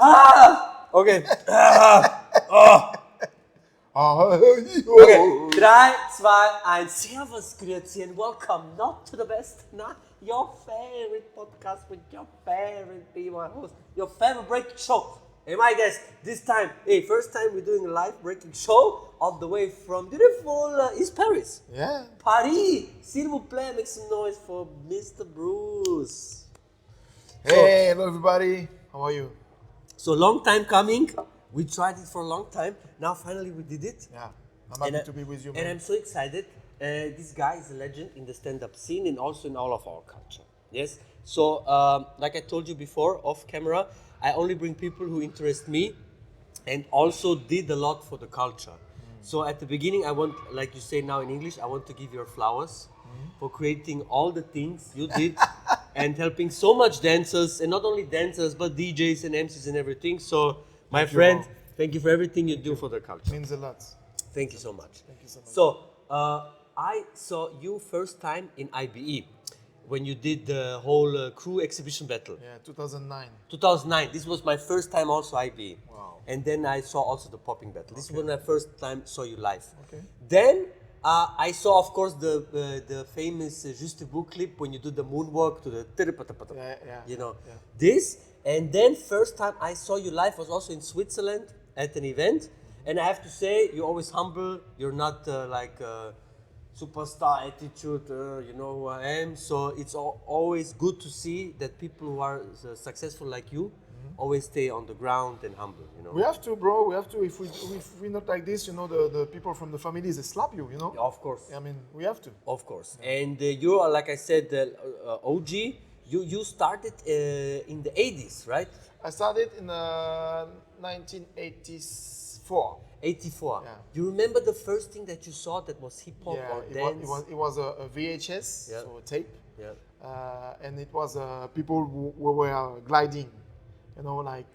Okay. Okay. 3, 2, 1. Servus, grüezi, and welcome not to the best, not your favorite podcast with your favorite Bboy host, your favorite breaking show. Hey, my guys, this time, first time we're doing a live breaking show all the way from beautiful East Paris. Yeah. Paris. S'il vous plaît, make some noise for Mr. Bruce. Hey, hello everybody. How are you? So long time coming. We tried it for a long time. Now finally we did it. Yeah. I'm happy to be with you, man. And I'm so excited. This guy is a legend in the stand-up scene and also in all of our culture. Yes. So like I told you before, off camera, I only bring people who interest me and also did a lot for the culture. So at the beginning, I want, like you say now in English, I want to give your flowers for creating all the things you did and helping so much dancers, and not only dancers, but DJs and MCs and everything. So my friend, thank you for everything you do for the culture. Means a lot. Thank you so much. Thank you so much. So I saw you first time in IBE when you did the whole crew exhibition battle. Yeah, 2009. 2009. This was my first time also IBE. Wow. And then I saw also the popping battle. This is when I first time saw you live. Okay. Then I saw, of course, the famous Juste Debout clip when you do the moonwalk to the you know, this. And then first time I saw you live was also in Switzerland at an event. And I have to say, you're always humble. You're not like superstar attitude, you know who I am. So it's always good to see that people who are successful like you always stay on the ground and humble, you know. We have to, bro. We have to. If we're not like this, you know, the people from the families, they slap you, you know. Of course. I mean, we have to. Of course. And you are, like I said, OG. You started in the 80s, right? I started in 1984. 84. Yeah. You remember the first thing that you saw that was hip hop or dance? It was a VHS, so a tape. Yeah. And it was people who were gliding, you know, like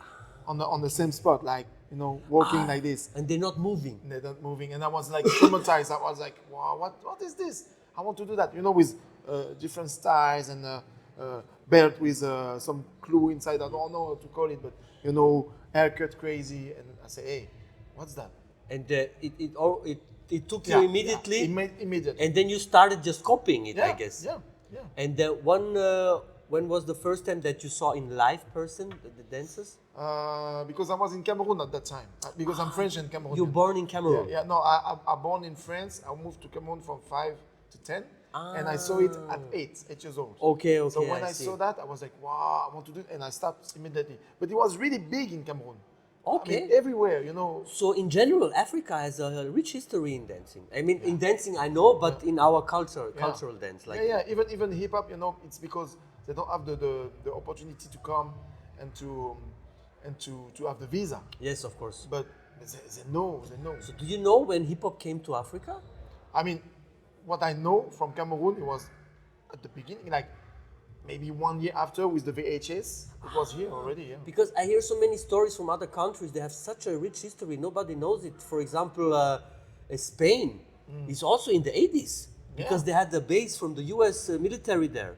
on the same spot, like, you know, walking like this. And they're not moving. They're not moving. And I was like traumatized. I was like, wow, what is this? I want to do that, you know, with different styles and belt with some clue inside. I don't know how to call it, but, you know, haircut crazy. And I say, hey, what's that? And it took you immediately. Yeah, immediately. And then you started just copying it, I guess. Yeah. And when was the first time that you saw in live person the dancers? Because I was in Cameroon at that time. Because I'm French and Cameroonian. You were born in Cameroon? Yeah. No, I born in France. I moved to Cameroon from 5 to 10. And I saw it at 8 years old. Okay. So when I saw that, I was like, wow, I want to do it. And I started immediately. But it was really big in Cameroon. Okay. I mean, everywhere, you know. So in general, Africa has a rich history in dancing. I mean, in dancing I know, but in our cultural dance, like even hip hop, you know, it's because they don't have the opportunity to come and to have the visa. Yes, of course. But they know. So do you know when hip hop came to Africa? I mean, what I know from Cameroon, it was at the beginning, like maybe 1 year after with the VHS, it was here already, yeah. Because I hear so many stories from other countries. They have such a rich history. Nobody knows it. For example, Spain is also in the 80s because they had the base from the US military there.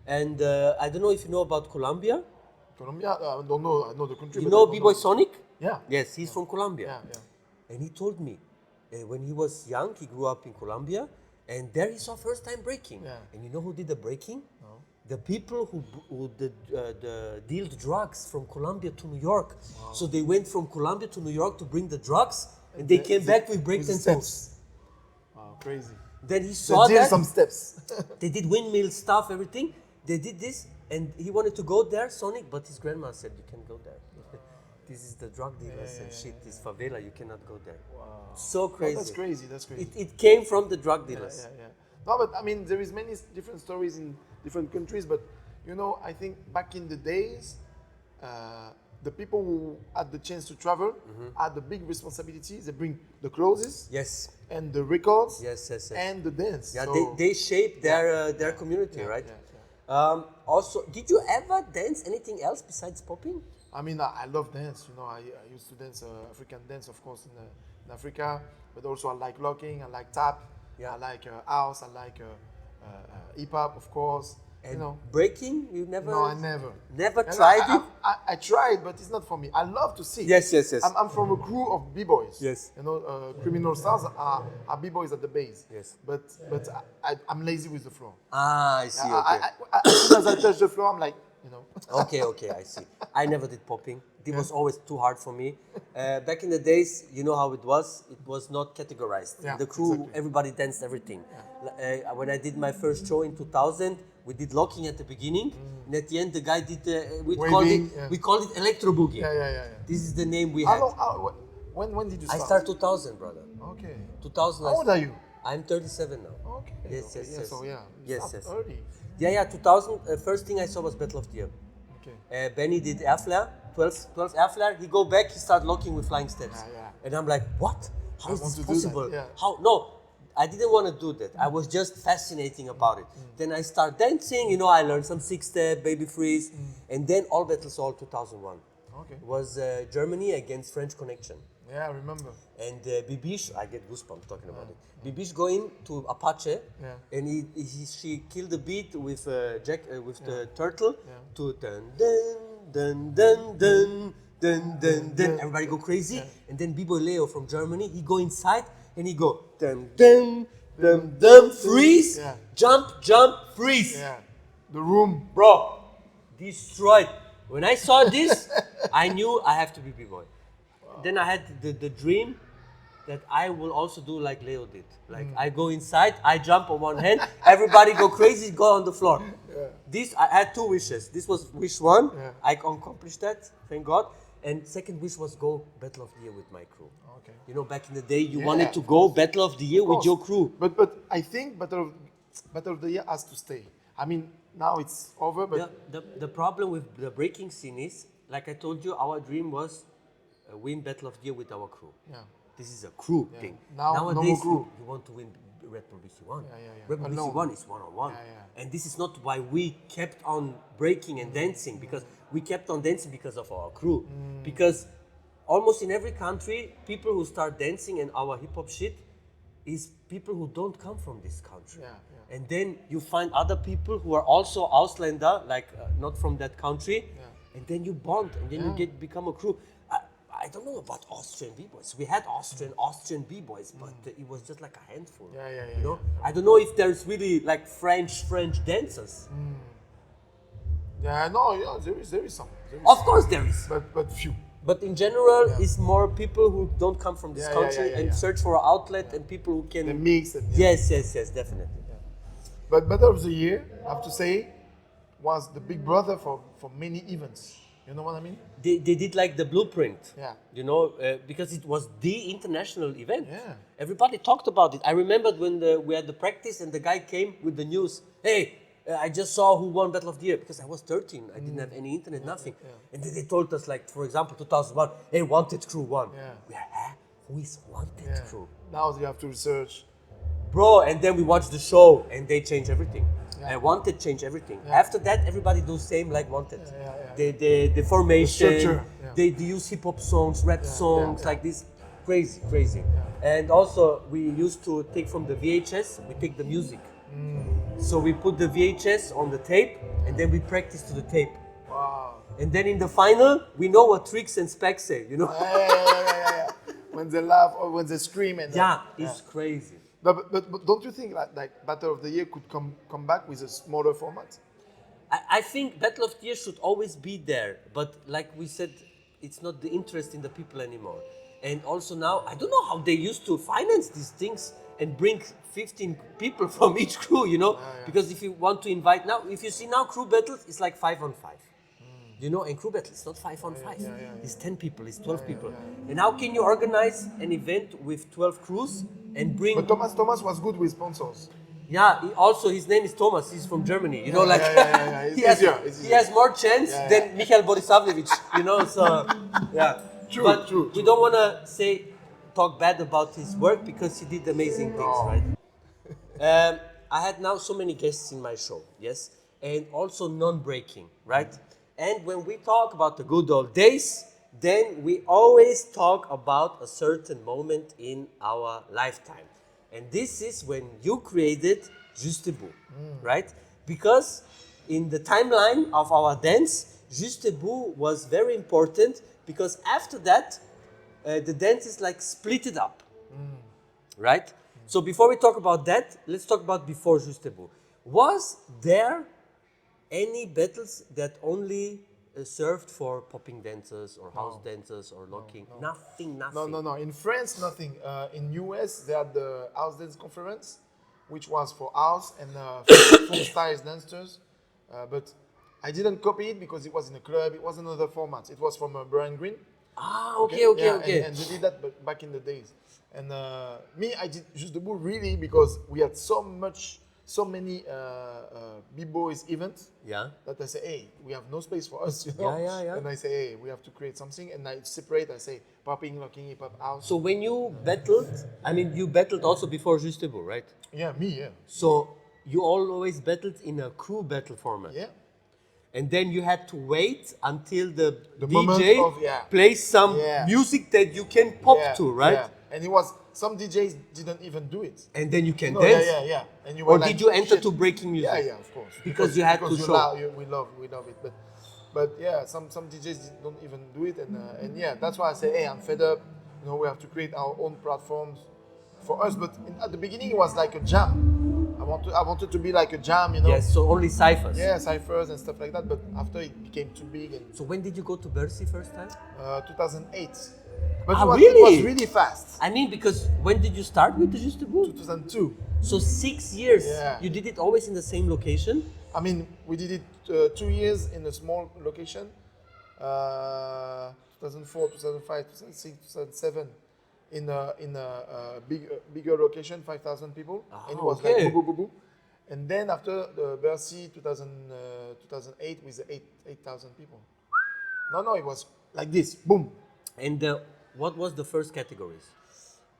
And I don't know if you know about Colombia. Colombia, I don't know. I know the country. You know Bboy Sonic? Yeah. Yes, he's from Colombia. Yeah. And he told me when he was young, he grew up in Colombia, and there he saw first time breaking. Yeah. And you know who did the breaking? No. The people who dealed drugs from Colombia to New York. Wow. So they went from Colombia to New York to bring the drugs, and they came back with breakdance moves. Wow, crazy. Then he saw they did that. some steps. They did windmill stuff, everything. They did this, and he wanted to go there, Sonic, but his grandma said, you can't go there. This is the drug dealers and shit. This favela, you cannot go there. Wow. So crazy. Oh, that's crazy. It came from the drug dealers. Yeah. No, but I mean, there is many different stories in different countries, but you know, I think back in the days, the people who had the chance to travel had the big responsibility. They bring the clothes, yes, and the records, yes, and the dance. Yeah, so, they shape their community, right? Yeah. Also, did you ever dance anything else besides popping? I mean, I love dance. You know, I used to dance African dance, of course, in Africa, but also I like locking, I like tap, I like house, I like hip hop, of course. And breaking, you never? No, I never. Never And tried it? I tried, but it's not for me. I love to sing. Yes. I'm from a crew of b-boys. Yes. Criminal Stars are b-boys at the base. Yes. But I'm lazy with the floor. I see, okay. As soon as I touch the floor, I'm like, Okay, I see. I never did popping. It was always too hard for me. Back in the days, you know how it was? It was not categorized. Yeah, The crew, exactly. everybody danced everything. When I did my first show in 2000, we did locking at the beginning, and at the end the guy did we called it electro boogie. Yeah. This is the name we had. When did you start? I started 2000, brother. Okay. 2000. How old are you? I'm 37 now. Okay. Yes. So you Yes. start early. Yeah. 2000. First thing I saw was Battle of the Year. Okay. Benny did air flare, 12 air flare. He go back, he start locking with flying steps. Yeah. And I'm like, what? How is this possible? Yeah. How? No, I didn't want to do that. I was just fascinating about it. Then I start dancing. I learned some 6-step, baby freeze, and then all battles all 2001. Okay. It was Germany against French Connection. Yeah, I remember. And Bibiche, I get goosebumps talking about it. Bibiche going to Apache, and she killed the beat with the turtle to dun dun dun dun dun dun dun dun. Everybody go crazy, and then Bboy Leo from Germany, he go inside and he go dun dun dun dun freeze, jump freeze. Yeah, the room, bro, destroyed. When I saw this, I knew I have to be Bboy. Then I had the dream that I will also do like Leo did. Like I go inside, I jump on one hand, everybody go crazy, go on the floor. This, I had 2 wishes. This was wish 1, I accomplished that, thank God. And second wish was go Battle of the Year with my crew. Okay. Back in the day, you wanted to go Battle of the Year with your crew. But I think Battle of the Year has to stay. I mean, now it's over, but... The problem with the breaking scene is, like I told you, our dream was win Battle of the Year with our crew. Yeah. This is a crew thing. Nowadays, no more crew. You want to win Red Bull BC1. Red Bull BC1 is one-on-one. And this is not why we kept on breaking and dancing, because we kept on dancing because of our crew. Because almost in every country, people who start dancing and our hip-hop shit is people who don't come from this country. And then you find other people who are also Ausländer, like not from that country, and then you bond, and then you become a crew. I don't know about Austrian b-boys. We had Austrian b-boys, but it was just like a handful. I don't know if there's really like French dancers. There is some. Of course there is. But few. But in general, it's more people who don't come from this country and search for an outlet and people who can... The mix. And, Yes, definitely. But Battle of the Year, I have to say, was the big brother for many events. You know what I mean? They did like the blueprint. Yeah. Because it was the international event. Yeah. Everybody talked about it. I remembered when we had the practice and the guy came with the news. Hey, I just saw who won Battle of the Year, because I was 13. I didn't have any internet, nothing. And then they told us, like, for example, 2001, hey, Wanted Crew won. Who is Wanted Crew? Now you have to research. Bro, and then we watched the show and they changed everything. Wanted changed everything. After that, everybody do same like Wanted. The formation, The structure, they use hip hop songs, rap songs, like this. Crazy. And also, we used to take from the VHS, we take the music. So we put the VHS on the tape and then we practice to the tape. Wow. And then in the final, we know what Tricks and Specs say, you know? Yeah. When they laugh or when they scream. And it's crazy. But don't you think like Battle of the Year could come back with a smaller format? I think Battle of the Year should always be there, but like we said, it's not the interest in the people anymore. And also now, I don't know how they used to finance these things and bring 15 people from each crew, you know? Because if you want to invite now, if you see now crew battles, it's like 5-on-5. You know, and crew battle, it's not 5-on-5. It's 10 people, it's 12 people. And how can you organize an event with 12 crews and bring... But Thomas was good with sponsors. Yeah, also his name is Thomas, he's from Germany, you know, like... It's easier. He has more chance than Michael Borisavljevic, you know, so... Yeah. True. We don't want to talk bad about his work because he did amazing things, right? I had now so many guests in my show, yes? And also non-breaking, right? And when we talk about the good old days, then we always talk about a certain moment in our lifetime. And this is when you created Juste Debout, right? Because in the timeline of our dance, Juste Debout was very important because after that, the dance is like split it up, right? So before we talk about that, let's talk about before Juste Debout. Was there any battles that only served for popping dancers or house dancers or locking? Nothing. No. In France, nothing. In US, they had the house dance conference, which was for house and folk styles dancers. But I didn't copy it because it was in a club. It was another format. It was from Brian Green. Ah, okay. And they did that back in the days. And me, I did Juste Debout really because we had so many B-boys events. Yeah. That I say, hey, we have no space for us, you know. Yeah. And I say, hey, we have to create something, and I separate. I say, popping, locking, hip hop, house. So when you battled, I mean, you battled also before Juste Debout, right? Yeah, me, yeah. So you always battled in a crew battle format. Yeah. And then you had to wait until the moment DJ of, yeah. plays some Yeah. music that you can pop Yeah, to, right? Yeah. And it was, some DJs didn't even do it. And then you can No, dance. Yeah. And you Or were like, did you enter shit. to breaking music? Yeah, of course. Because you had to show. We love it, but yeah, some DJs don't even do it, and yeah, that's why I say, hey, I'm fed up. You know, we have to create our own platforms for us. But at the beginning, it was like a jam. I wanted to be like a jam, you know. Yes, so only ciphers. Yeah, ciphers and stuff like that. But after it became too big, and So when did you go to Bercy first time? 2008. But Ah, it really? was really fast. I mean, because when did you start with the Juste Debout? 2002. So 6 years. Yeah. You did it always in the same location? I mean, we did it 2 years in a small location. 2004, 2005, 2006, 2007 in a bigger location, 5,000 people. And it was okay. like boo. And then after the Bercy 2008 with 8,000 people. No, it was like this, boom. And what was the first categories?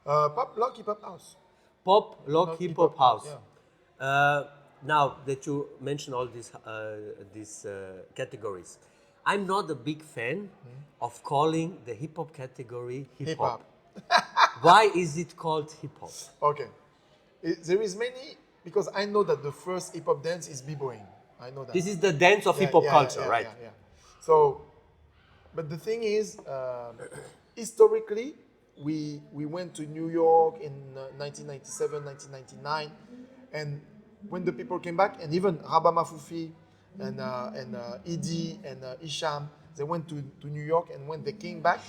Pop, lock, hip hop, house. Pop, lock, hip hop, house. Yeah. Now that you mention all these categories, I'm not a big fan of calling the hip hop category hip hop. Why is it called hip hop? Okay. There is many, because I know that the first hip hop dance is b-boying. I know that. This is the dance of hip hop culture, right? Yeah. So, but the thing is, historically, we went to New York in 1997, 1999, and when the people came back, and even Rabba Mafoufi and Idi and Isham, they went to New York, and when they came back,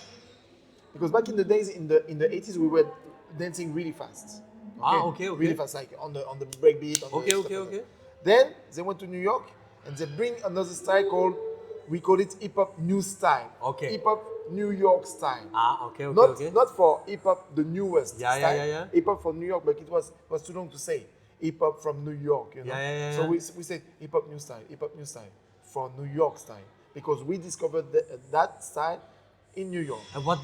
because back in the days in the 80s we were dancing really fast. Okay. Really fast, like on the breakbeat. Okay. Then they went to New York and they bring another style we call it hip hop new style. Okay. Hip hop New York style. Okay. Not for hip hop the newest style. Yeah. Hip hop from New York, but it was too long to say. Hip hop from New York, you know. Yeah. So we said hip hop new style for New York style, because we discovered that style in New York. And what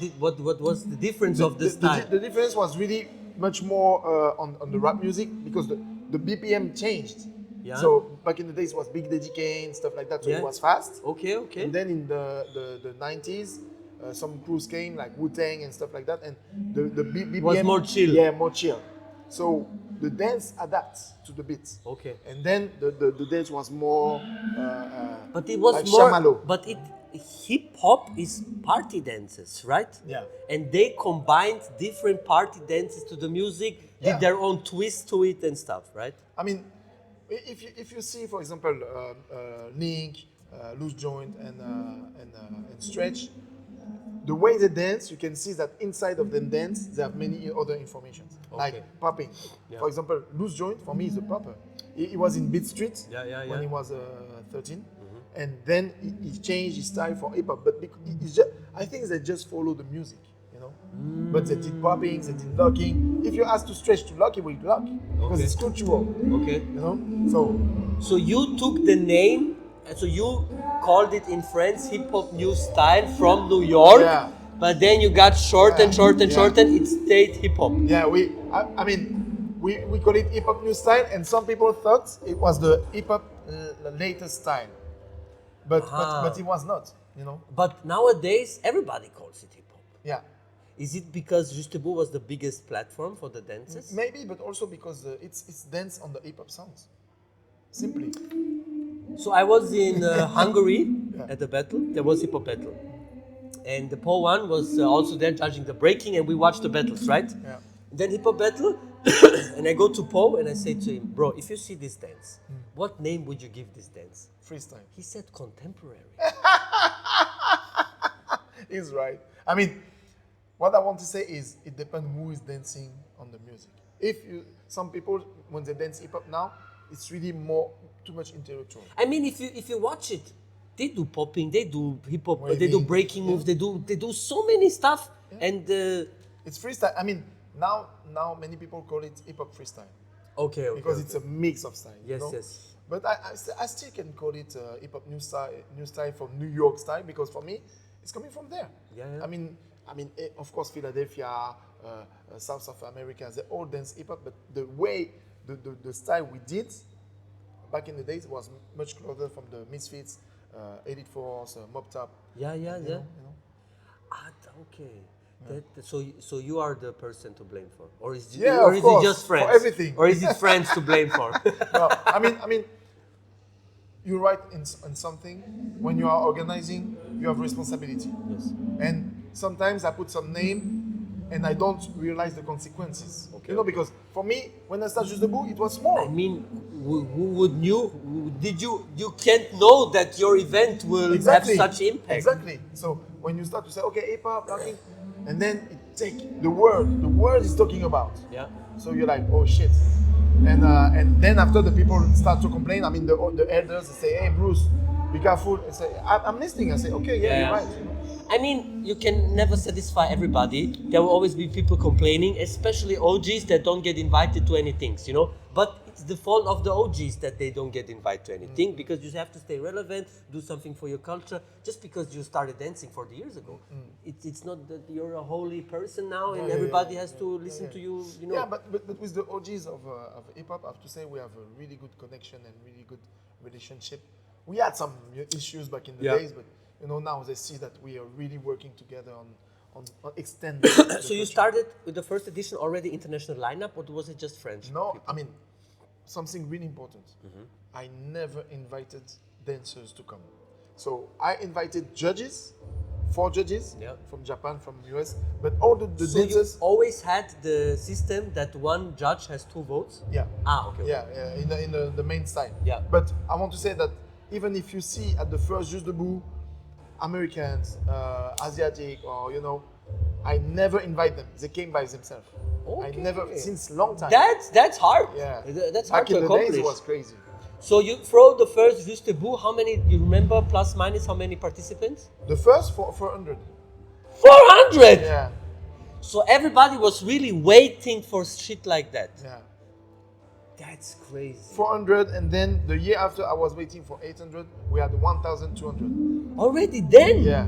was the difference of the style? The difference was really much more on the rap music, because the BPM changed. Yeah. So back in the days it was Big Daddy Kane, stuff like that, so it was fast. Okay. And then in the 90s, some crews came like Wu-Tang and stuff like that, and the BPM was more chill. Yeah, more chill. So the dance adapts to the beat. Okay. And then the dance was more But it was like more. Shamalo. But hip hop is party dances, right? Yeah. And they combined different party dances to the music, did their own twist to it and stuff, right? I mean, if you see, for example, Link, Loose Joint, and Stretch, the way they dance, you can see that inside of them dance, they have many other informations, like popping. Yeah. For example, Loose Joint, for me, is a popper. He was in Beat Street when he was 13. And then he changed his style for hip hop. But I think they just follow the music, you know. But they did popping, they did locking. If you ask to Stretch to lock, he will lock, because it's cultural. Okay. You know. So you took the name, so you called it in France hip hop new style from New York. Yeah. But then you got shortened. It stayed hip hop. Yeah, I mean, we call it hip hop new style, and some people thought it was the hip hop latest style. But it was not, you know. But nowadays everybody calls it hip hop. Yeah. Is it because Juste Debout was the biggest platform for the dances? Maybe, but also because it's dance on the hip hop sounds. Simply. So I was in Hungary at the battle. There was hip hop battle, and the Paul one was also there judging the breaking, and we watched the battles, right? Yeah. Then hip hop battle, and I go to Paul and I say to him, bro, if you see this dance, what name would you give this dance? Freestyle. He said contemporary. He's right. I mean, what I want to say is it depends who is dancing on the music. Some people when they dance hip hop now, it's really too much intellectual. I mean, if you watch it, they do popping, they do hip hop, they do Waving, breaking moves, they do so many stuff, and It's freestyle. I mean, now many people call it hip hop freestyle okay, because it's a mix of style. Yes, you know? yes. But I still can call it hip hop new style from New York style because for me, it's coming from there. Yeah, yeah. I mean, of course, Philadelphia, South of America, they all dance hip hop, but the way, the style we did back in the days was much closer from the Misfits, Elite Force, Mob Top. Yeah. You know? Ah, okay. So you are the person to blame for, or is Yeah, or of is course, it just friends? for everything. Or is it friends to blame for? No, I mean, you're right in something. When you are organizing, you have responsibility. Yes. And sometimes I put some name, and I don't realize the consequences. Okay. You know, because for me, when I started Juste Debout, it was small. I mean, who would knew? Did you can't know that your event will have such impact? Exactly. So when you start to say, okay, hip hop, nothing, and then it take the word is talking about. Yeah. So you're like, oh shit. And then after the people start to complain, I mean the elders they say, hey Bruce, be careful. I say, I'm listening. I say, okay, yeah, you're right. I mean, you can never satisfy everybody. There will always be people complaining, especially OGs that don't get invited to any things, you know. But it's the fault of the OGs that they don't get invited to anything because you have to stay relevant, do something for your culture. Just because you started dancing 40 years ago, it's not that you're a holy person now and everybody has to listen to you, you know. Yeah, but with the OGs of hip hop, I have to say we have a really good connection and really good relationship. We had some issues back in the days, but you know now they see that we are really working together on extending. So you started with the first edition already international lineup, or was it just French? No, people? I mean something really important. I never invited dancers to come. So I invited judges, 4 judges from Japan, from US, but all the So dancers. you always had the system that one judge has 2 votes? Yeah. Ah, okay. Yeah, in the main style. Yeah. But I want to say that even if you see at the first Juste Debout, Americans, Asiatic, or you know, I never invite them. They came by themselves. Okay. I never, since long time. That's hard. Yeah. That's hard Back to in the accomplish. days, it was crazy. So you throw the first Juste Debout, how many, you remember, plus minus, how many participants? The first 400. 400! Yeah. So everybody was really waiting for shit like that. Yeah. That's crazy. 400, and then the year after I was waiting for 800, we had 1,200. Already then? Yeah.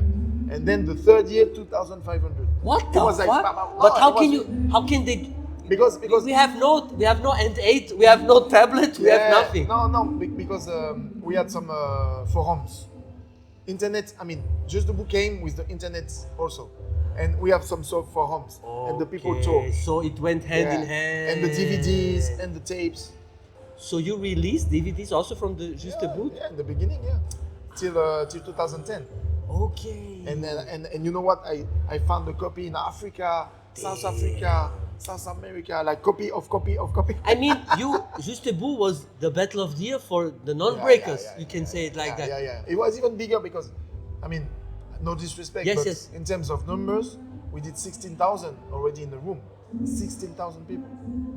And then the third year, 2,500. What the It was fuck? like, But how can they? Because we have no N8, we have no tablet, we have nothing. No, because we had some forums. Internet, I mean, Juste Debout came with the internet also. And we have some sort of forums. And the people talk. So it went hand in hand. And the DVDs and the tapes. So you released DVDs also from the Juste Debout? Yeah, in the beginning, till 2010. Okay. And then and you know what? I found a copy in Africa, South Africa, South America, like copy of copy. I mean, Juste Debout was the battle of the year for the non-breakers. You can say it like that. Yeah. It was even bigger because, I mean, no disrespect, but in terms of numbers, we did 16,000 already in the room. 16,000 people.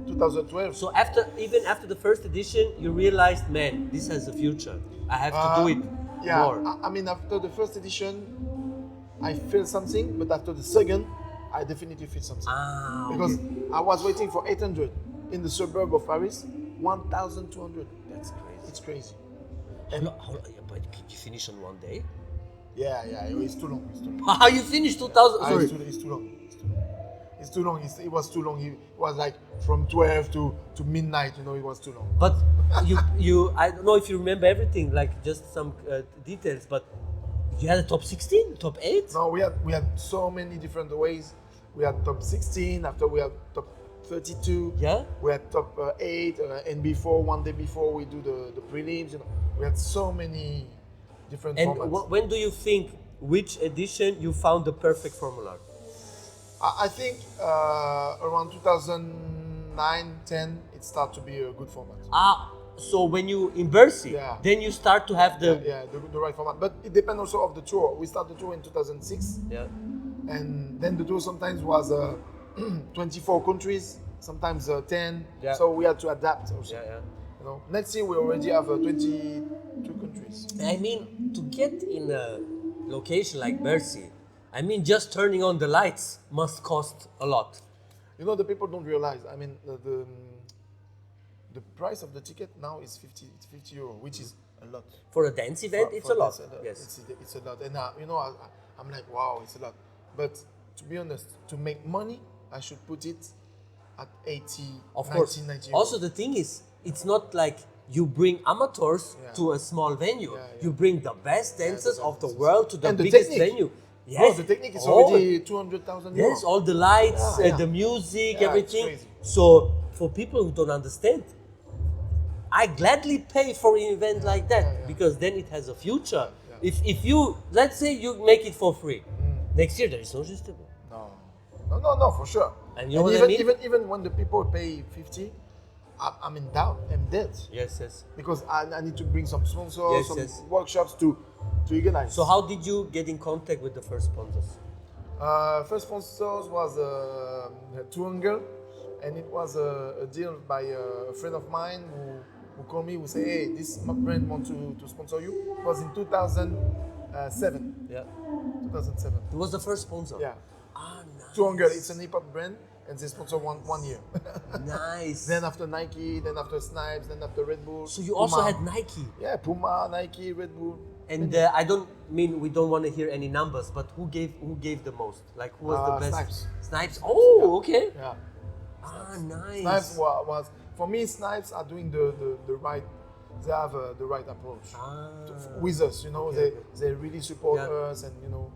2012. So even after the first edition, you realized, man, this has a future. I have to do it more. I mean, after the first edition, I feel something, but after the second, I definitely feel something. Because I was waiting for 800 in the suburb of Paris, 1,200. That's crazy. It's crazy. But you finish on one day? Yeah, it's too long. How you finished 2,000? Sorry. It's too long. It's too long. It was too long. It was like from 12 to midnight. You know, it was too long. But you I don't know if you remember everything, like just some details. But you had a top 16, top 8. No, we had so many different ways. We had top 16. After we had top 32. Yeah. We had top 8, and before 1 day before we do the prelims. You know, We had so many different And formats. when do you think which edition you found the perfect formula? I think around 2009-10, it started to be a good format. So when you in Bercy, Yeah. then you start to have the The right format. But it depends also of the tour. We started the tour in 2006, yeah. and then the tour sometimes was 24 countries, sometimes 10. Yeah. So we had to adapt also. Yeah. You know, next year we already have 22 countries. I mean, to get in a location like Bercy, I mean, just turning on the lights must cost a lot. You know, the people don't realize. I mean, the price of the ticket now is 50 euro, which is a lot. For a dance event, it's a lot. Yes. It's a lot. And you know, I'm like, wow, it's a lot. But to be honest, to make money, I should put it at 80, Of 90, course. 90 euro. Also, the thing is, it's not like you bring amateurs Yeah. to a small venue. Yeah. You bring the best dancers best of the dancers. world to the And the biggest technique. venue. Bro, the technique is Oh, already 200,000 euros. yes, all the lights, Yeah. the music, Yeah, everything. it's crazy. So, for people who don't understand, I gladly pay for an event like that yeah. because then it has a future. Yeah. If you, let's say you make it for free, next year there is no Juste Debout. No, for sure. And you know what even, I mean? even when the people pay 50, I'm in doubt. I'm dead. Yes. Because I need to bring some sponsors, Yes, some yes. workshops to organize. So how did you get in contact with the first sponsors? First sponsors was Tounger, and it was a deal by a friend of mine who called me, who said, hey, this brand wants to sponsor you. It was in 2007. Yeah. 2007. It was the first sponsor? Yeah. Nice. Tounger, it's an hip-hop brand, and they sponsor one year. Nice. Then after Nike, then after Snipes, then after Red Bull. So you also Puma. had Nike? Yeah, Puma, Nike, Red Bull. And I don't mean we don't want to hear any numbers, but who gave the most? Like who was the best? Snipes. Snipes. Oh, okay. Yeah. Nice. Snipes was for me. Snipes are doing the right. They have the right approach with us. You know, they really support us, and you know,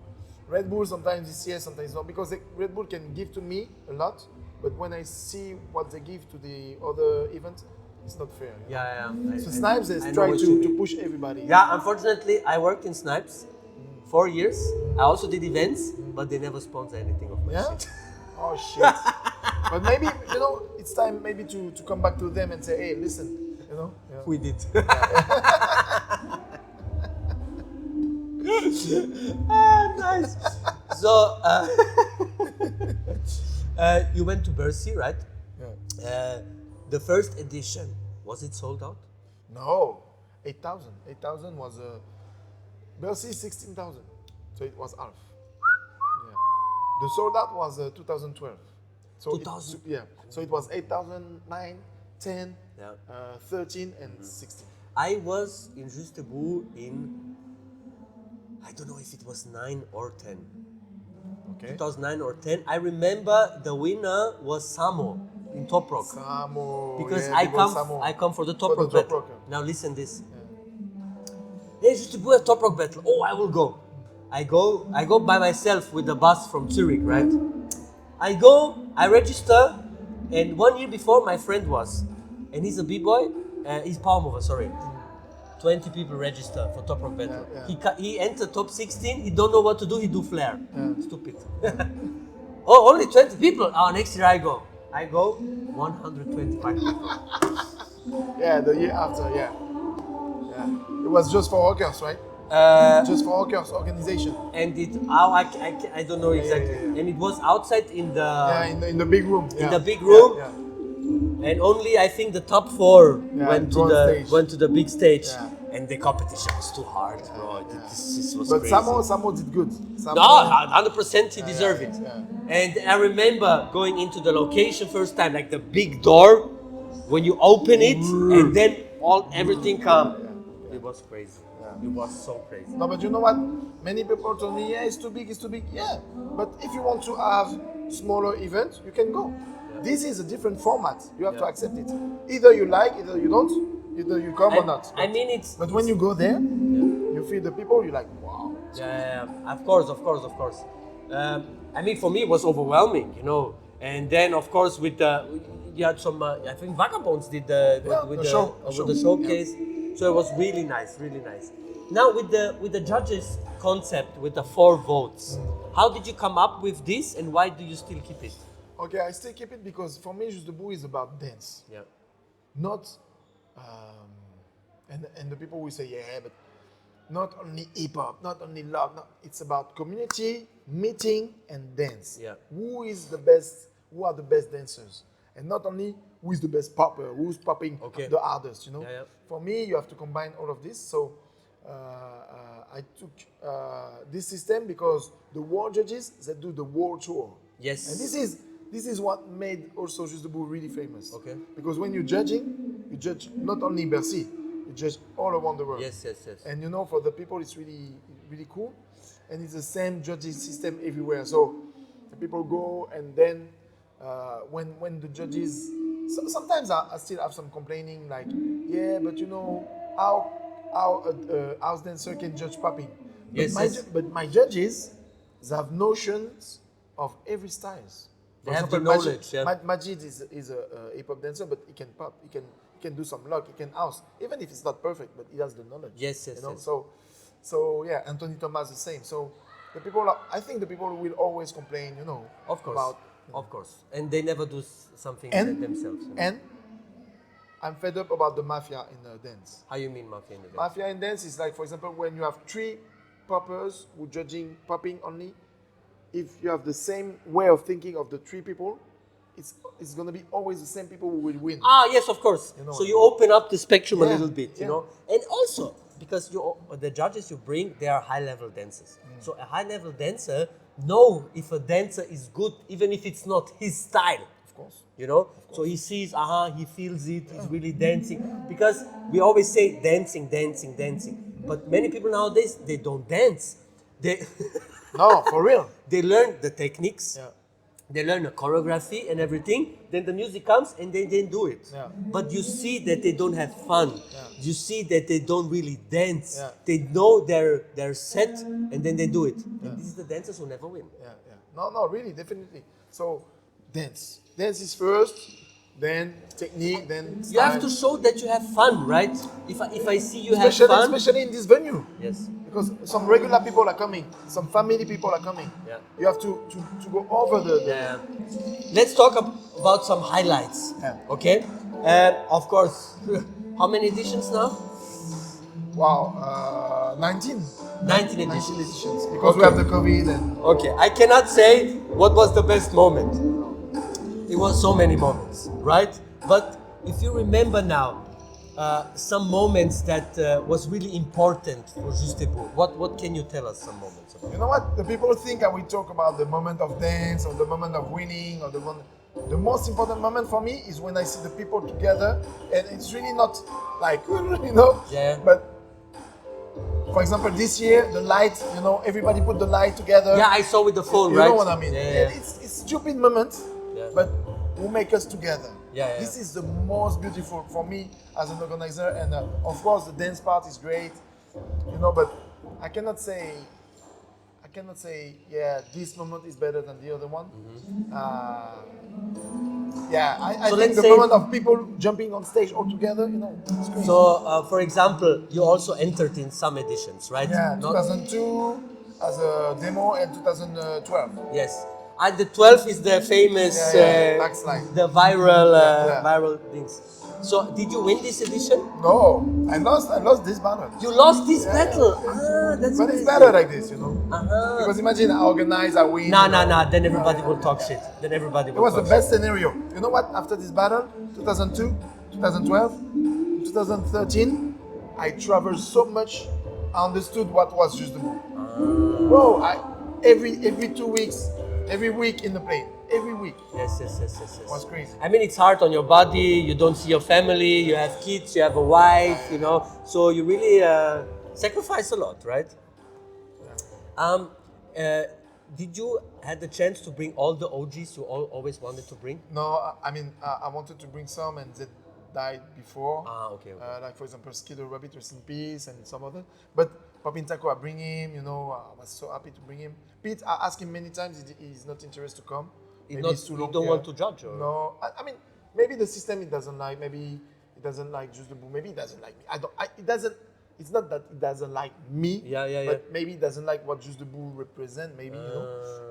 Red Bull sometimes is yes, sometimes not, because Red Bull can give to me a lot, but when I see what they give to the other events, it's not fair. You know? Yeah. So Snipes has I know tried what you to mean. push everybody. Yeah, unfortunately, I worked in Snipes 4 years. I also did events, but they never sponsor anything of my Yeah? shit. Oh shit. But maybe, you know, it's time maybe to come back to them and say, hey, listen, you know. Yeah. We did. Nice. So, you went to Bercy, right? Yeah. The first edition, was it sold out? No, 8,000. 8,000 was Bercy 16,000, so it was half. Yeah. The sold out was 2012. So 2000? So it was 8,000, 9, 10, Yeah. 13, and 16. I was in Juste Debout in, I don't know if it was 9 or 10. Okay. 2009 or 10. I remember the winner was Samo in Top Rock. Samo. Because yeah, Samo. I come for the Top For the Rock Top battle. Rock, yeah. Now listen this. Hey, Juste Debout a Top Rock battle. Oh, I will go. I go by myself with the bus from Zurich, right? I go, I register, and 1 year before my friend was, and he's a Bboy, he's power mover, sorry. 20 people register for Top Rock battle. Yeah. He entered top 16, he don't know what to do, he do flare. Stupid. Oh, only 20 people? Oh, next year I go. 125 people. Yeah, the year after, yeah. It was just for workers, right? Just for workers organization. And I don't know exactly. yeah. And it was outside in the In the big room. in the big room. Yeah. And only I think the top 4 Yeah, went to the big stage. Yeah. And the competition was too hard, bro. This was But crazy. Samo did good. Samo, No, 100% he deserved it. yeah. And I remember going into the location first time, like the big door, when you open it, and then everything come. It was crazy. It was so crazy. No, but you know what? Many people told me, yeah, it's too big, it's too big. Yeah, but if you want to have smaller events, you can go. This is a different format. You have to accept it. Either you like, either you don't, either you come or not. I mean, it's. But when you go there, you feel the people, you're like, wow. Yeah, of course. I mean, for me, it was overwhelming, you know. And then, of course, with you had some. I think Vagabonds did the show. the showcase. So it was really nice, really nice. Now with the judges concept with the 4 votes, how did you come up with this and why do you still keep it? Okay, I still keep it because for me, Juste Debout is about dance, Yeah. not. Um, and the people will say, yeah, but not only hip hop, not only love. No, it's about community, meeting, and dance. Yeah. Who is the best? Who are the best dancers? And not only who is the best popper, who's popping Okay. the hardest. You know. Yeah, yeah. For me, you have to combine all of this. So I took this system because the world judges that do the world tour. Yes. And this is what made also Juste Debout really famous. Okay. Because when you're judging, you judge not only in Bercy, you judge all around the world. Yes, yes, yes. And you know, for the people, it's really cool. And it's the same judging system everywhere. So the people go, and then when the judges, sometimes I still have some complaining, like, yeah, but you know, how a house dancer can judge popping. Yes, yes. But my judges, they have notions of every styles. They have the knowledge, yeah. Majid is a hip hop dancer, but he can pop, he can do some lock, he can house, even if it's not perfect, but he has the knowledge. Yes, yes, you know? yes. So yeah, Anthony Thomas the same. So I think the people will always complain, you know, Of course, about, of course. And they never do something And- themselves. You know? and I'm fed up about the mafia in dance. How you mean mafia in the dance? Mafia in dance is like, for example, when you have 3 poppers who judging popping only. If you have the same way of thinking of the 3 people, it's gonna be always the same people who will win. Ah, yes, of course. You know So what you open up the spectrum a Yeah, little bit, you yeah. know. And also because the judges you bring, they are high-level dancers. So a high-level dancer know if a dancer is good, even if it's not his style. Of course. You know, so he sees, he feels it, he's really dancing. Because we always say dancing, dancing, dancing. But many people nowadays, they don't dance. They No, for real. they learn the techniques, Yeah. they learn the choreography and everything. Then the music comes and they didn't do it. Yeah. But you see that they don't have fun. Yeah. You see that they don't really dance. Yeah. They know their set and then they do it. And this is the dancers who never win. Yeah, yeah. No, really, definitely. So, dance. Dance is first, then technique, then You have to style. show that you have fun, right? If I see you have fun, Especially in this venue. yes. Because some regular people are coming, some family people are coming. Yeah. You have to go over the Yeah. Let's talk about some highlights. Yeah. Okay. Of course. How many editions now? wow, 19. 19 19 editions. editions. Because we have the COVID and Okay, I cannot say what was the best moment. It was so many moments, right? But if you remember now, some moments that was really important for Juste Debout, what can you tell us some moments about? you know what? The people think that we talk about the moment of dance or the moment of winning or the moment. The most important moment for me is when I see the people together, and it's really not like you know. Yeah. But for example, this year the light, you know, everybody put the light together. Yeah, I saw with the phone, You right? know what I mean? Yeah, And yeah. it's stupid moment, Yeah. but who make us together. Yeah, yeah. This is the most beautiful for me as an organizer, and of course the dance part is great, you know. But I cannot say, yeah, this moment is better than the other one. Yeah, I So think let's the say- moment of people jumping on stage all together, you know, it's crazy. So, for example, you also entered in some editions, right? Yeah, Not- 2002 as a demo and 2012. Yes. And the 12 is the famous, backslide. the viral, Yeah. viral things. So, did you win this edition? No, I lost this battle. You lost this Yeah. battle. Ah, that's But it's crazy. better like this, you know. Uh-huh. Because imagine I organize, I win. Nah, you know. nah. Then everybody will talk shit. Then everybody will It was the talk best scenario. You know what? After this battle, 2002, 2012, 2013, I traveled so much. I understood what was Juste Debout. Bro, every 2 weeks, every week in the plane, every week. shit. Yes. It was crazy. I mean, it's hard on your body. You don't see your family. You have kids. You have a wife. You know, so you really sacrifice a lot, right? Did you had the chance to bring all the OGs you always wanted to bring? No, I mean, I wanted to bring some and they died before. Ah, okay. Like, for example, Skidoo Rabbit, rest in peace, and some other. But Papin Taco, I bring him, you know, I was so happy to bring him. Pete, I asked him many times, he's not interested to come. You Maybe it's too you long don't here. want to judge, or No, I mean, maybe the system he doesn't like, maybe he doesn't like Juste Debout. Maybe he doesn't like me. It doesn't. It's not that he doesn't like me. But maybe he doesn't like what Juste Debout represent. Maybe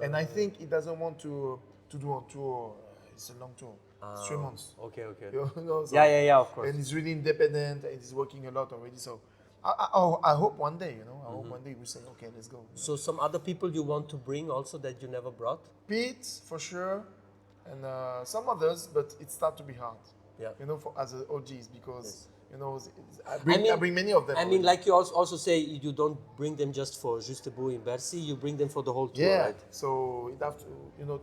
And I think he doesn't want to do a tour. It's a long tour. It's 3 months. Okay. You know, so, Of course. And he's really independent and he's working a lot already. So I hope one day, I hope one day we say, okay, let's go. So some other people you want to bring also that you never brought? Pete, for sure, and some others, but it starts to be hard. Yeah. For as a OGs because I bring many of them. I mean, like you also say, you don't bring them just for Juste Debout in Bercy. You bring them for the whole tour, right? So it have to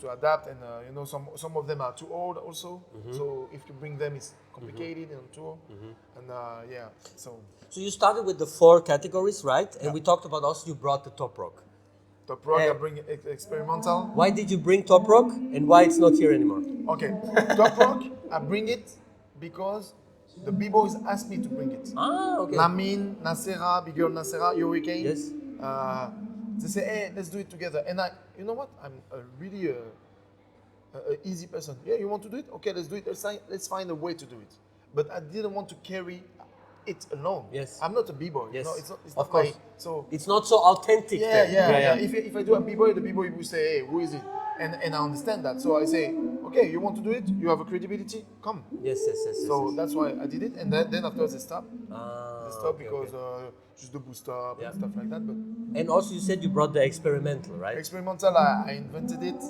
to adapt, and some of them are too old also. So if you bring them, it's complicated on tour, and So you started with the 4 categories, right? And we talked about also you brought the top rock. Top rock, I bring experimental. Why did you bring top rock, and why it's not here anymore? Okay, top rock, I bring it because the B-boys asked me to bring it. Okay. Lamin, Nasera, Big Girl Nasera, Hurricane. Yes. They say, hey, let's do it together. And you know what? I'm a really easy person. Yeah, you want to do it? Okay, let's do it. Let's find a way to do it. But I didn't want to carry it alone. Yes. I'm not a B-boy. Yes. No, it's not Of course. So it's not so authentic. yeah. If I do a B-boy, the B-boy will say, hey, who is it? And I understand that. So I say, okay, you want to do it? You have a credibility? Come. Yes. So that's why I did it. And then afterwards they stop. They stop because Juste Debout stop and stuff like that. But and also you said you brought the experimental, right? experimental, I invented it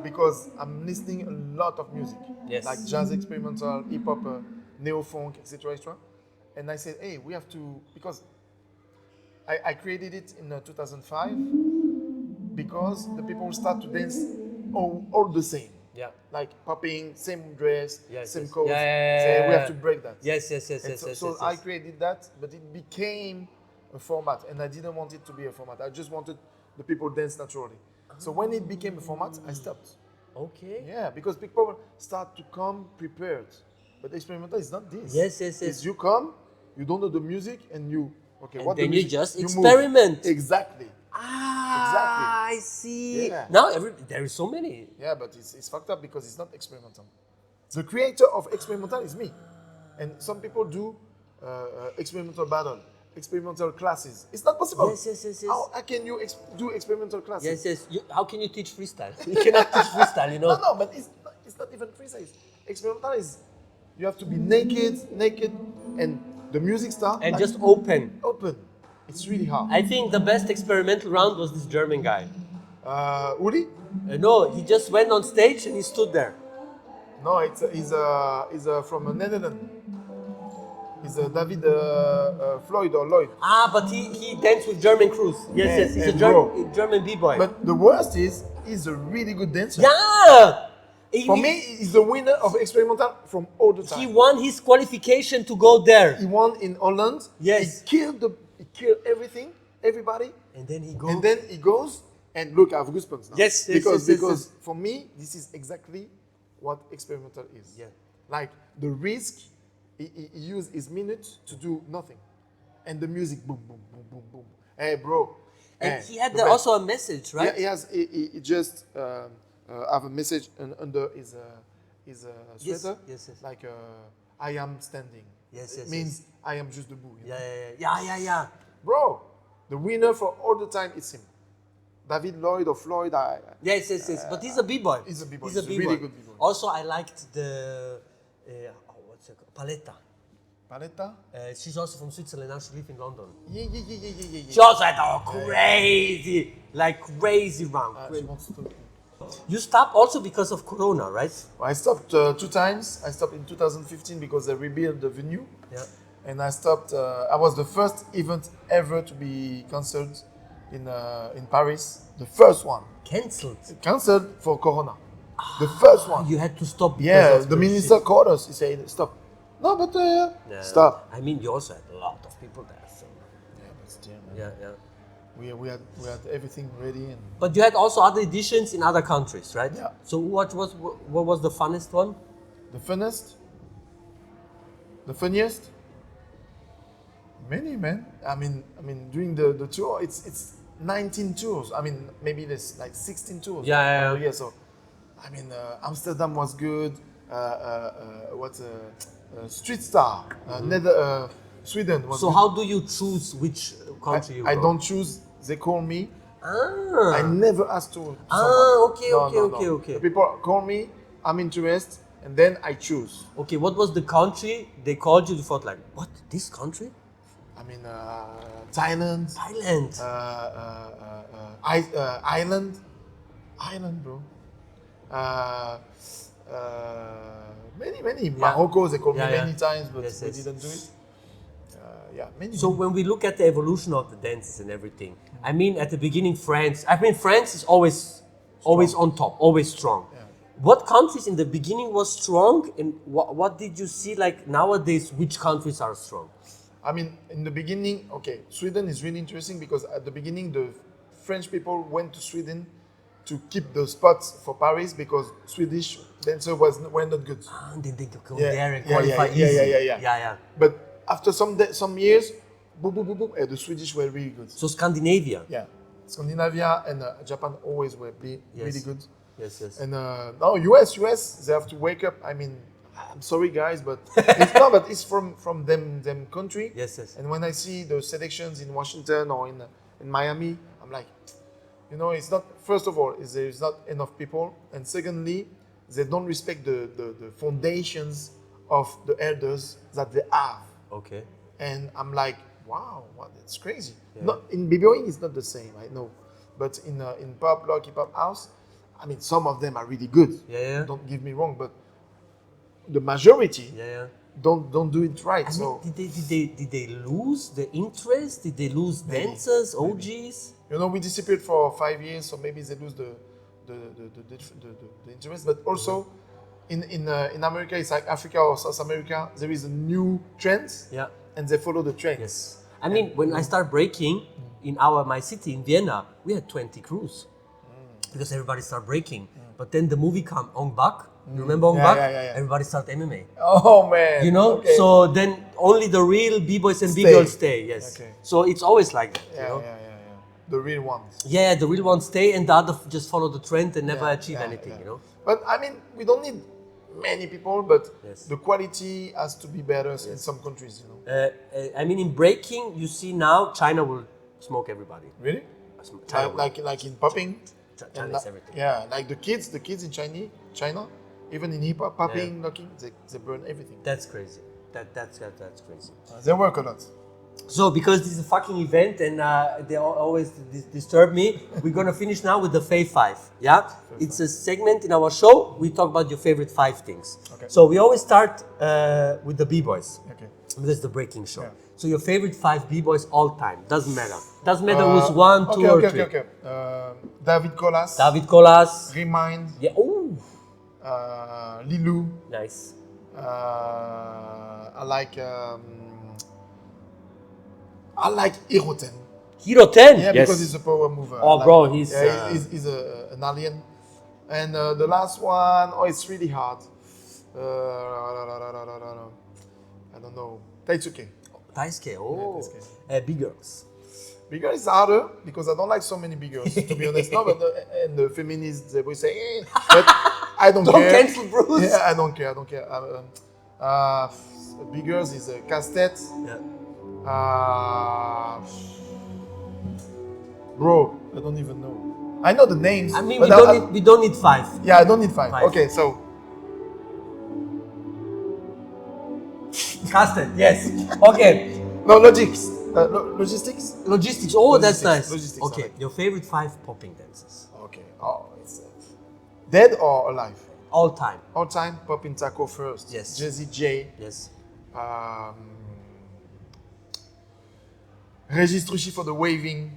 because I'm listening a lot of music. Yes. Like jazz experimental, hip hop, neo funk, etc. And I said, hey, we have to, because I created it in 2005 because the people start to dance all the same. Yeah. Like popping, same dress, same clothes. Yeah. We have to break that. Yes. So I created that, but it became a format, and I didn't want it to be a format. I just wanted the people dance naturally. So when it became a format, I stopped. Okay. Yeah, because people start to come prepared. But experimental is not this. Yes. It's you come, you don't know the music, and you, okay, And what then the you music, just move. experiment. Exactly. Exactly. I see. Yeah. Now there is so many. Yeah, but it's fucked up because it's not experimental. The creator of experimental is me. And some people do experimental battle, experimental classes. It's not possible. Yes. How can you do experimental classes? Yes. How can you teach freestyle? You cannot teach freestyle, No, but it's not even freestyle. Experimental is, you have to be naked, and the music starts. And just open. Open. It's really hard. I think the best experimental round was this German guy. Uli? No, he just went on stage and he stood there. No, he's from Netherlands. He's David Floyd or Lloyd. But he danced with German crews. Yes. He's a German B-boy. But the worst is, he's a really good dancer. Yeah! For me, he's the winner of experimental from all the time. He won his qualification to go there. He won in Holland. Yes. He killed everybody. And then he goes. And look, I have goosebumps now. Yes. Because for me, this is exactly what experimental is. Yeah. Like the risk, he used his minute to do nothing. And the music, boom, boom, boom, boom, boom. Hey, bro. And he had also a message, right? Yeah, he just have a message under his sweater. Yes. Like, I am standing. Yes. It means I am Juste Debout. Yeah. Bro, the winner for all the time is him. David Lloyd or Floyd. Yes. But he's a B-boy. He's a B-boy. He's a really good B-boy. Also, I liked the what's it called? Paletta. Paletta? She's also from Switzerland. Now she lives in London. Yeah. She also had crazy round. She wants to. You stopped also because of Corona, right? I stopped 2 times. I stopped in 2015 because they rebuilt the venue. Yeah. And I stopped. I was the first event ever to be cancelled in Paris. The first one. Cancelled for Corona. The first one. You had to stop. Yeah, the minister called us. He said, stop. No, but stop. I mean, you also had a lot of people there. So. Yeah, but still. Yeah. We had everything ready. But you had also other editions in other countries, right? Yeah. So what was the funnest one? The funniest? Many, man. I mean, during the tour, it's 19 tours. I mean, maybe there's like 16 tours. Yeah. So, I mean, Amsterdam was good. Street Star, Sweden. Was So good. how do you choose which country you I go? don't choose. They call me. Ah. I never ask to someone. Okay, No, okay, no, okay, no. okay. The people call me. I'm interested, and then I choose. Okay, what was the country they called you? You thought like, what? This country? I mean, Thailand. Thailand. Island, bro. Uh, many. Morocco, they called me many times, but Yes, we yes. didn't do it. Many. So when we look at the evolution of the dances and everything, I mean, at the beginning, France is always on top, always strong. Yeah. What countries in the beginning was strong, and what did you see like nowadays? Which countries are strong? I mean, in the beginning, okay, Sweden is really interesting because at the beginning, the French people went to Sweden to keep the spots for Paris because Swedish dancer were not good. And then they go Yeah, there and yeah, qualify yeah. easy. Yeah. But after some years, boom, the Swedish were really good. So Scandinavia. Yeah, Scandinavia and Japan always were really good. Yes. And no, US, they have to wake up. I mean, I'm sorry guys, but it's not. But it's from them country. Yes. And when I see the selections in Washington or in Miami, I'm like, it's not. First of all, there is not enough people, and secondly, they don't respect the foundations of the elders that they have. Okay. And I'm like, wow, that's crazy. Yeah. Not in Bboy, it's not the same, I know, but in pop, rock, hip hop house, I mean, some of them are really good. Yeah. Don't get me wrong, but the majority don't do it right. I So mean, did they lose the interest? Did they lose dancers, OGs? we disappeared for 5 years, so maybe they lose the interest. But also in America, it's like Africa or South America, there is a new trend, and they follow the trend. Yes. I mean, when I started breaking in my city in Vienna, we had 20 crews because everybody started breaking. But then the movie came Ong Bak. You remember Ong Bak? Yeah. Everybody started MMA. Oh man! Okay. So then only the real b-boys and b-girls stay. Yes. Okay. So it's always like that. Yeah. The real ones. Yeah, the real ones stay, and the other just follow the trend and never achieve anything. But I mean, we don't need many people, but Yes. the quality has to be better in some countries. I mean, in breaking, you see now China will smoke everybody. Really? China will. Like in popping. China is everything. Yeah, like the kids in China, even in hip hop, popping, knocking, they burn everything. That's crazy. That's crazy. They work a lot. So, because this is a fucking event and they always disturb me, we're gonna finish now with the Fave 5. Yeah? It's a segment in our show. We talk about your favorite 5 things. Okay. So, we always start with the B-boys. Okay. That's the Breakingshow. Yeah. So, your favorite 5 B-boys all time. Doesn't matter. Doesn't matter who's 1, 2, or 3. Okay. David Colas. David Colas. Remind. Yeah. Oh, Lilou. nice. I like E17. Hero 10. Yeah, yes. because he's a power mover. Oh, bro, he's he's an alien. And the last one, it's really hard. I don't know. Daisuke. Daisuke. Oh, Daisuke. big girls. Bigger is harder because I don't like so many big girls, to be honest. No, but and the feminists, they will say, but I don't care. Don't cancel, Bruce. Yeah, I don't care. Big girls is Castet. Yeah. Bro, I don't even know. I know the names. I mean, but we don't need 5. Yeah, I don't need 5. Okay, so Casted, yes. Okay. no logistics. Logistics. Oh, that's nice. Logistics, Okay, I like. your favorite 5 popping dances Okay. Oh, it's dead or alive? all time. All time, Poppin' Taco first. Yes. Jazzy J. Yes. Regis Truchy for the waving.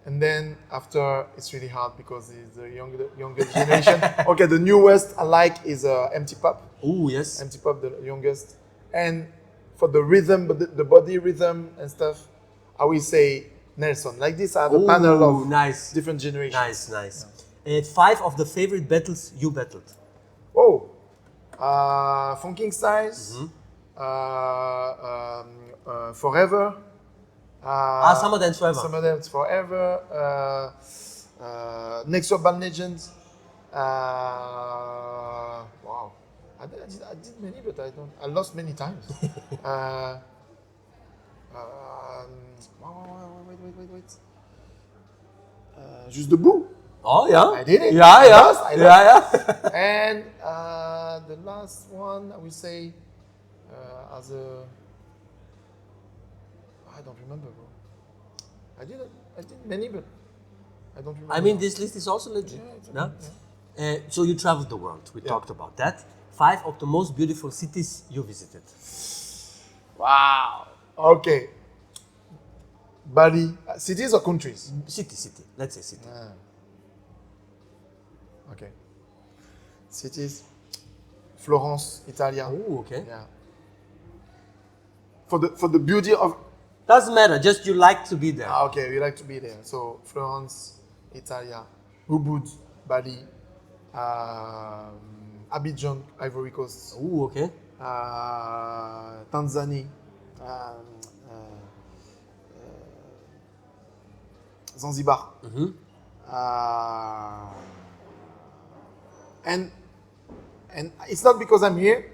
And then after, it's really hard because it's the younger generation. Okay, the newest I like is Empty Pop. Oh, yes. Empty Pop, the youngest. And for the rhythm, but the body rhythm and stuff, I will say Nelson. Like this, I have a panel of nice. different generations. Nice. 5 of the favorite battles you battled. Oh, Funking Styles, Forever. Summer Dance Forever. Summer Dance Forever. Next Urban Legends. Wow, I I did many, but I lost many times. Wait. Juste Debout. Oh yeah. I did it. Yeah. I lost. And the last one, I will say, as a, I don't remember, bro. I did many, but I don't remember. I mean, this list is also legit. Yeah, Yeah? So you traveled the world. We talked about that. 5 of the most beautiful cities you visited. Wow. Okay. Bali, cities or countries? City. Let's say city. Okay. Cities. Florence, Italy. Oh, okay. Yeah. For the beauty of. Doesn't matter. Just you like to be there. Okay, we like to be there. So Florence, Italy, Ubud, Bali, Abidjan, Ivory Coast. Oh, okay. Tanzania, Zanzibar. And it's not because I'm here,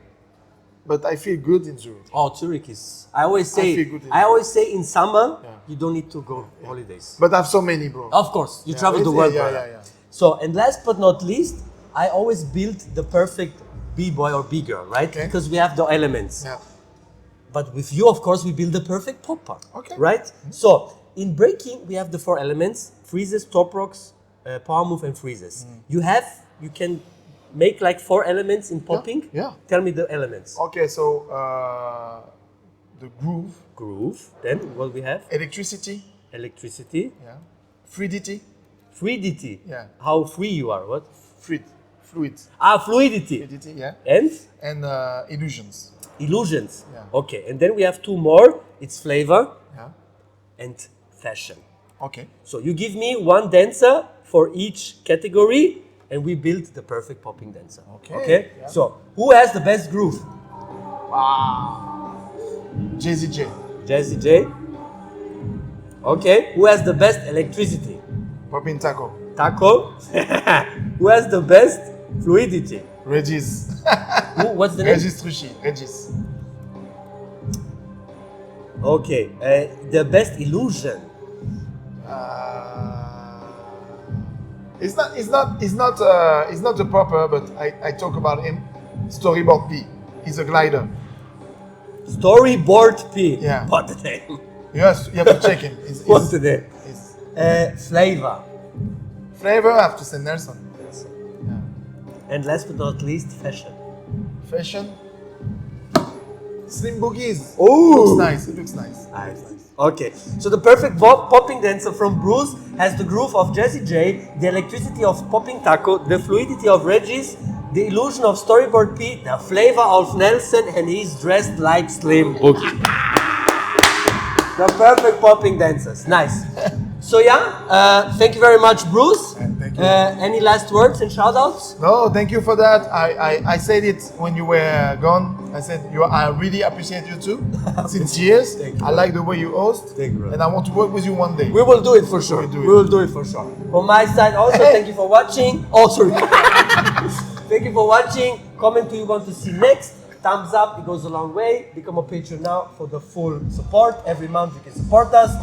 but I feel good in Zurich. Oh, Zurich is. I always feel good say. I always say in summer Yeah. you don't need to go holidays. But I have so many, bro. Of course, you travel the world. Yeah. brother. So, and last but not least, I always build the perfect B-boy or B-girl, right? Okay. Because we have the elements. Yeah. But with you, of course, we build the perfect popper. Okay. Right? So, in breaking, we have the 4 elements: freezes, top rocks, power move, and freezes. You can make like 4 elements in popping. Yeah. Tell me the elements. Okay, so the groove, Groove. Then what we have? electricity, Electricity. yeah, fluidity, Fluidity. Yeah. How free you are. What? fluid, Fluidity. fluidity, yeah, And and illusions, illusions. Yeah. Okay. And then we have 2 more. It's flavor yeah. and fashion. Okay. So you give me 1 dancer for each category, and we build the perfect popping dancer. Okay. Yeah. So who has the best groove? Jay-Z J, Jazzy J. Okay. Who has the best electricity? Poppin' Taco, Taco. Who has the best fluidity? Regis, What's the name? Regis Trucci, Regis. Okay. The best illusion. It's not the proper, but I talk about him. Storyboard P. He's a glider. Storyboard P. Yeah. What the name? You have to check him. What's the name? He's Flavor. flavor. I have to say Nelson. And last but not least, fashion. Fashion. Slim Boogies. Oh. It looks nice. Okay, so the perfect popping dancer from Bruce has the groove of Jazzy J, the electricity of Popping Taco, the fluidity of Regis, the illusion of Storyboard Pete, the flavor of Nelson, and he's dressed like Slim Boogie. The perfect popping dancers. Nice. So yeah, thank you very much, Bruce. Thank you. Any last words and shout-outs? No, thank you for that. I said it when you were gone. I said I really appreciate you too. Since years. Thank you. I like the way you host. Thank you, brother. And I want to work with you one day. We will do it for sure. We will do it for sure. From my side also, thank you for watching. Oh, sorry. Thank you for watching. Comment who you want to see next. Thumbs up, it goes a long way. Become a patron now for the full support. Every month you can support us.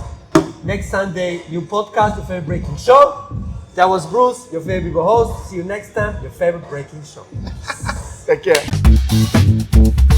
Next Sunday, new podcast, your favorite breaking show. That was Bruce, your favorite host. See you next time, your favorite breaking show. Take care.